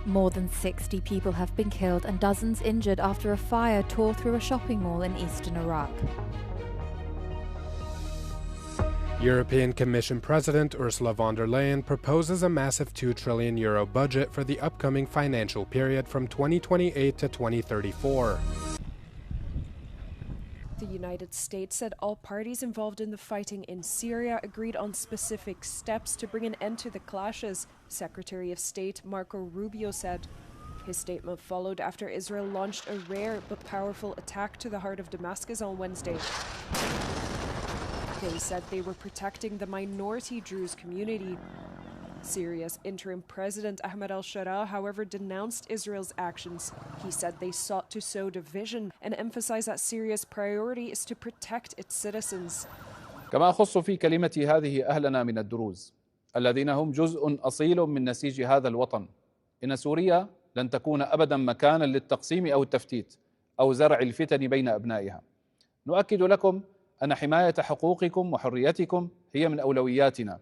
More than 60 people have been killed and dozens injured after a fire tore through a shopping mall in eastern Iraq. European Commission President Ursula von der Leyen proposes a massive €2 trillion budget for the upcoming financial period from 2028 to 2034. The United States said all parties involved in the fighting in Syria agreed on specific steps to bring an end to the clashes, Secretary of State Marco Rubio said. His statement followed after Israel launched a rare but powerful attack to the heart of Damascus on Wednesday. They said they were protecting the minority Druze community. Syria's interim president Ahmed al-Sharaa, however, denounced Israel's actions. He said they sought to sow division and emphasized that Syria's priority is to protect its citizens. كما أخص في كلمتي هذه أهلنا من الدروز الذين هم جزء أصيل من نسيج هذا الوطن. إن سوريا لن تكون أبدا مكانا للتقسيم أو التفتيت أو زرع الفتن بين أبنائها. نؤكد لكم أن حماية حقوقكم وحريتكم هي من أولوياتنا،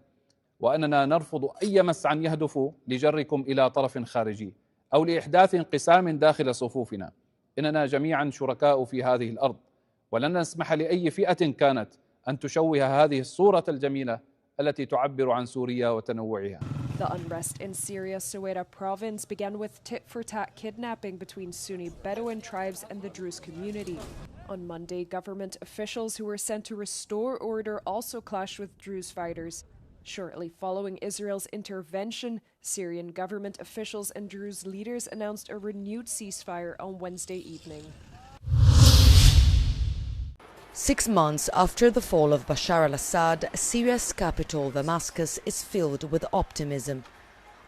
وأننا نرفض أي مسعى يهدف لجركم إلى طرف خارجي أو لإحداث انقسام داخل صفوفنا. إننا جميعا شركاء في هذه الأرض، ولن نسمح لأي فئة كانت أن تشوه هذه الصورة الجميلة التي تعبر عن سوريا وتنوعها. The unrest in Syria's Soweto province began with tit-for-tat kidnapping between Sunni Bedouin tribes and the Druze community. On Monday, government officials who were sent to restore order also clashed with Druze fighters. Shortly following Israel's intervention, Syrian government officials and Druze leaders announced a renewed ceasefire on Wednesday evening. 6 months after the fall of Bashar al-Assad, Syria's capital, Damascus, is filled with optimism.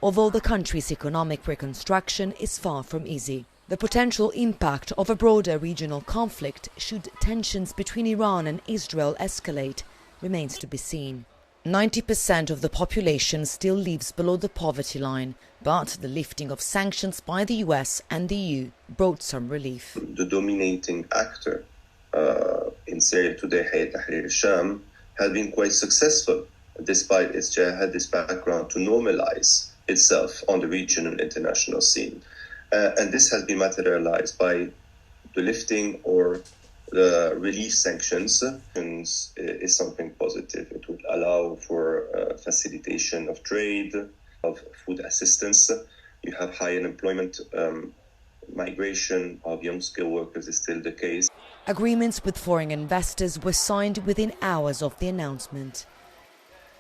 Although the country's economic reconstruction is far from easy. The potential impact of a broader regional conflict should tensions between Iran and Israel escalate remains to be seen. 90% of the population still lives below the poverty line, but the lifting of sanctions by the US and the EU brought some relief. The dominating actor in Syria today, Hayat Tahrir al-Sham, has been quite successful despite its jihadist background to normalize itself on the regional and international scene. And this has been materialized by the lifting or the relief sanctions is something positive. It would allow for facilitation of trade, of food assistance. You have high unemployment. Migration of young skilled workers is still the case. Agreements with foreign investors were signed within hours of the announcement.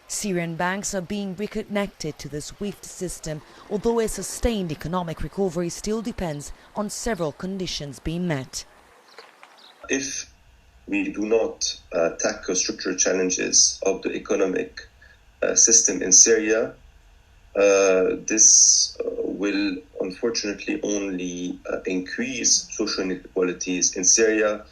Syrian banks are being reconnected to the SWIFT system, although a sustained economic recovery still depends on several conditions being met. If we do not tackle structural challenges of the economic system in Syria, this will unfortunately only increase social inequalities in Syria,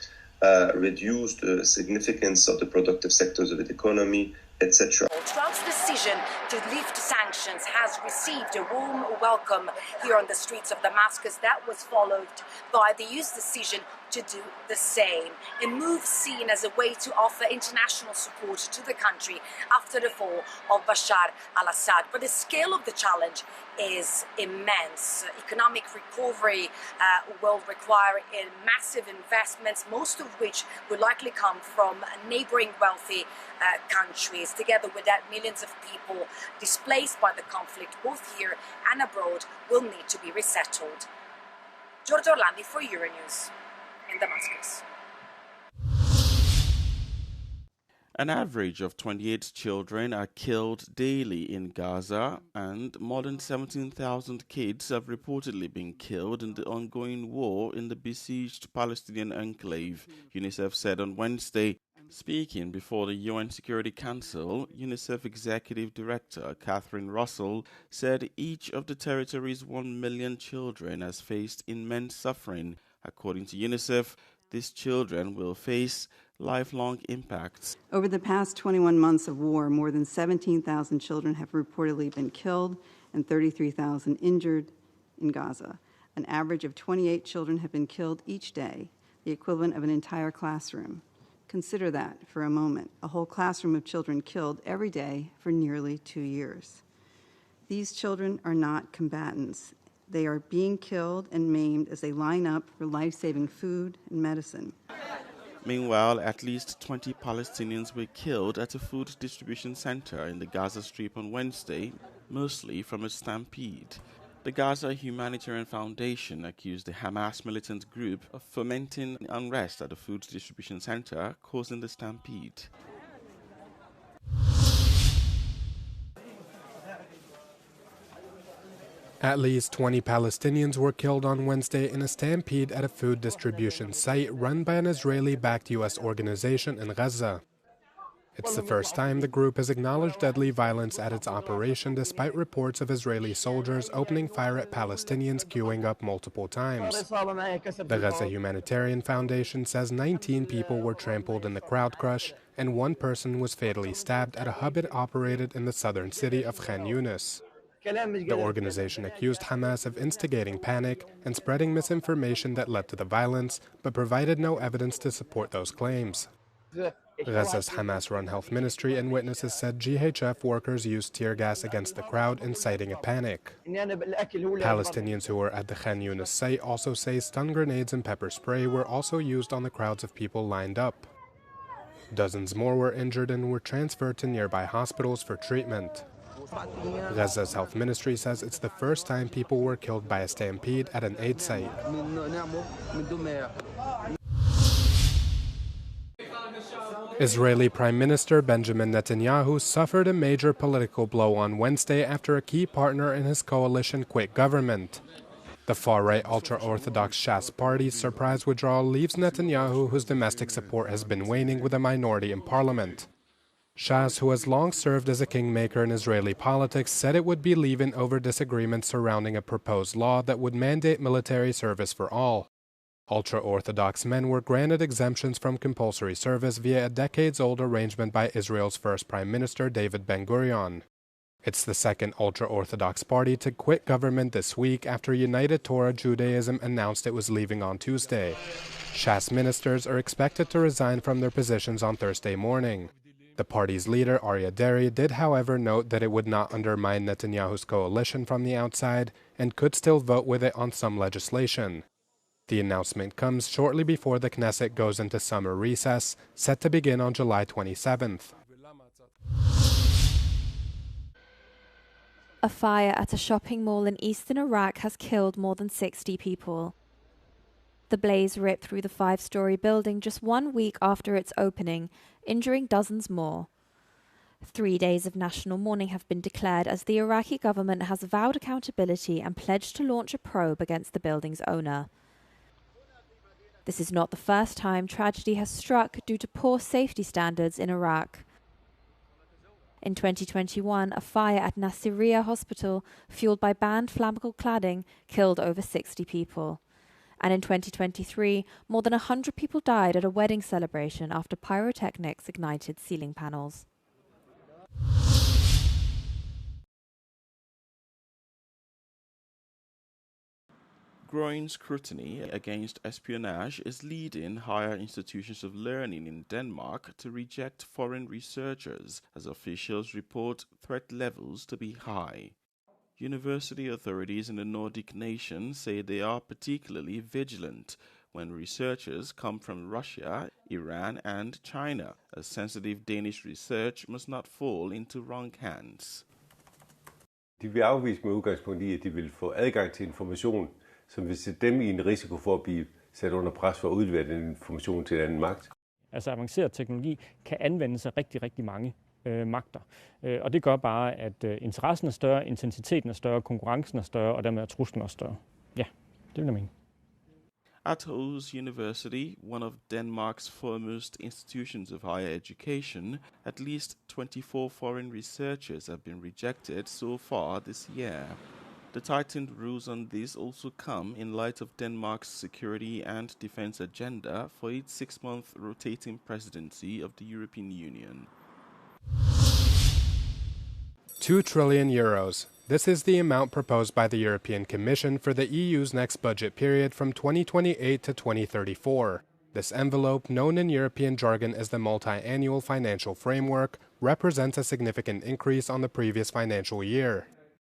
reduce the significance of the productive sectors of the economy, etc. Trump's decision to lift sanctions has received a warm welcome here on the streets of Damascus. That was followed by the EU's decision to do the same, a move seen as a way to offer international support to the country after the fall of Bashar al-Assad. But the scale of the challenge is immense. Economic recovery will require massive investments, most of which will likely come from neighboring wealthy countries. Together with that, millions of people displaced by the conflict, both here and abroad, will need to be resettled. Giorgio Orlandi for Euronews in Damascus. An average of 28 children are killed daily in Gaza, and more than 17,000 kids have reportedly been killed in the ongoing war in the besieged Palestinian enclave, UNICEF said on Wednesday. Speaking before the UN Security Council, UNICEF Executive Director Catherine Russell said each of the territory's 1 million children has faced immense suffering. According to UNICEF, these children will face lifelong impacts. Over the past 21 months of war, more than 17,000 children have reportedly been killed and 33,000 injured in Gaza. An average of 28 children have been killed each day, the equivalent of an entire classroom. Consider that for a moment, a whole classroom of children killed every day for nearly 2 years. These children are not combatants. They are being killed and maimed as they line up for life-saving food and medicine. Meanwhile, at least 20 Palestinians were killed at a food distribution center in the Gaza Strip on Wednesday, mostly from a stampede. The Gaza Humanitarian Foundation accused the Hamas militant group of fomenting unrest at the food distribution center, causing the stampede. At least 20 Palestinians were killed on Wednesday in a stampede at a food distribution site run by an Israeli-backed U.S. organization in Gaza. It's the first time the group has acknowledged deadly violence at its operation, despite reports of Israeli soldiers opening fire at Palestinians queuing up multiple times. The Gaza Humanitarian Foundation says 19 people were trampled in the crowd crush, and one person was fatally stabbed at a hub it operated in the southern city of Khan Yunis. The organization accused Hamas of instigating panic and spreading misinformation that led to the violence, but provided no evidence to support those claims. Gaza's Hamas-run health ministry and witnesses said GHF workers used tear gas against the crowd, inciting a panic. Palestinians who were at the Khan Yunis site also say stun grenades and pepper spray were also used on the crowds of people lined up. Dozens more were injured and were transferred to nearby hospitals for treatment. Gaza's health ministry says it's the first time people were killed by a stampede at an aid site. Israeli Prime Minister Benjamin Netanyahu suffered a major political blow on Wednesday after a key partner in his coalition quit government. The far-right ultra-Orthodox Shas party's surprise withdrawal leaves Netanyahu, whose domestic support has been waning, with a minority in parliament. Shas, who has long served as a kingmaker in Israeli politics, said it would be leaving over disagreements surrounding a proposed law that would mandate military service for all. Ultra-Orthodox men were granted exemptions from compulsory service via a decades-old arrangement by Israel's first Prime Minister David Ben-Gurion. It's the second ultra-Orthodox party to quit government this week after United Torah Judaism announced it was leaving on Tuesday. Shas ministers are expected to resign from their positions on Thursday morning. The party's leader, Aryeh Deri, did however note that it would not undermine Netanyahu's coalition from the outside and could still vote with it on some legislation. The announcement comes shortly before the Knesset goes into summer recess, set to begin on July 27th. A fire at a shopping mall in eastern Iraq has killed more than 60 people. The blaze ripped through the 5-story building just 1 week after its opening, injuring dozens more. 3 days of national mourning have been declared as the Iraqi government has vowed accountability and pledged to launch a probe against the building's owner. This is not the first time tragedy has struck due to poor safety standards in Iraq. In 2021, a fire at Nasiriyah Hospital, fueled by banned flammable cladding, killed over 60 people. And in 2023, more than 100 people died at a wedding celebration after pyrotechnics ignited ceiling panels. Growing scrutiny against espionage is leading higher institutions of learning in Denmark to reject foreign researchers, as officials report threat levels to be high. University authorities in the Nordic nations say they are particularly vigilant when researchers come from Russia, Iran, and China, as sensitive Danish research must not fall into wrong hands. De vil afvise med udgangspunkt i, at de vil få adgang til information, som vil sætte dem i en risiko for at blive sat under pres for at udlevere den information til en anden magt. Altså avanceret teknologi kan anvendes af rigtig mange magter. Og det gør bare, at interessen er større, intensiteten er større, konkurrencen er større, og dermed er truslen også større. Ja, det vil jeg mene. At Aarhus University, one of Denmark's foremost institutions of higher education, at least 24 foreign researchers have been rejected so far this year. The tightened rules on this also come in light of Denmark's security and defense agenda for its 6-month rotating presidency of the European Union. 2 trillion euros. This is the amount proposed by the European Commission for the EU's next budget period from 2028 to 2034. This envelope, known in European jargon as the multi-annual financial framework, represents a significant increase on the previous financial year.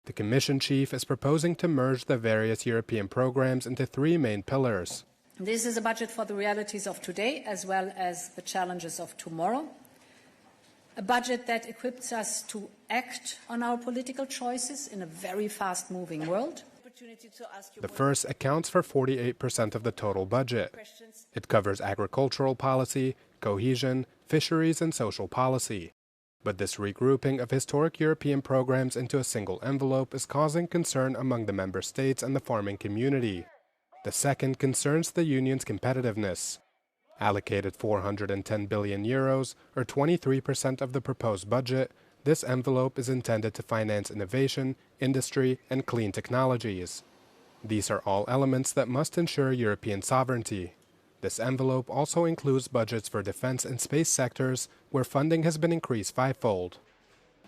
The Commission chief is proposing to merge the various European programs into three main pillars. This is a budget for the realities of today as well as the challenges of tomorrow. A budget that equips us to act on our political choices in a very fast-moving world. The first accounts for 48% of the total budget. It covers agricultural policy, cohesion, fisheries, and social policy. But this regrouping of historic European programs into a single envelope is causing concern among the member states and the farming community. The second concerns the union's competitiveness. Allocated 410 billion euros, or 23% of the proposed budget, this envelope is intended to finance innovation, industry, and clean technologies. These are all elements that must ensure European sovereignty. This envelope also includes budgets for defense and space sectors, where funding has been increased fivefold.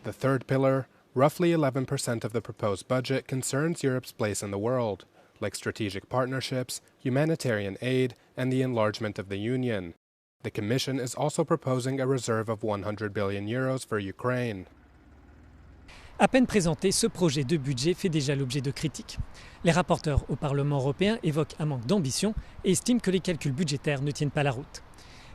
The third pillar, roughly 11% of the proposed budget, concerns Europe's place in the world, like strategic partnerships, humanitarian aid, and the enlargement of the Union. The Commission is also proposing a reserve of 100 billion euros for Ukraine. À peine présenté, ce projet de budget fait déjà l'objet de critiques. Les rapporteurs au Parlement européen évoquent un manque d'ambition et estiment que les calculs budgétaires ne tiennent pas la route.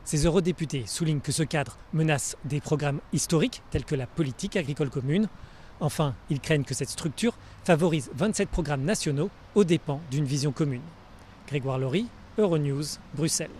Ces eurodéputés soulignent que ce cadre menace des programmes historiques tels que la politique agricole commune. Enfin, ils craignent que cette structure favorise 27 programmes nationaux aux dépens d'une vision commune. Grégoire Laurie, Euronews, Bruxelles.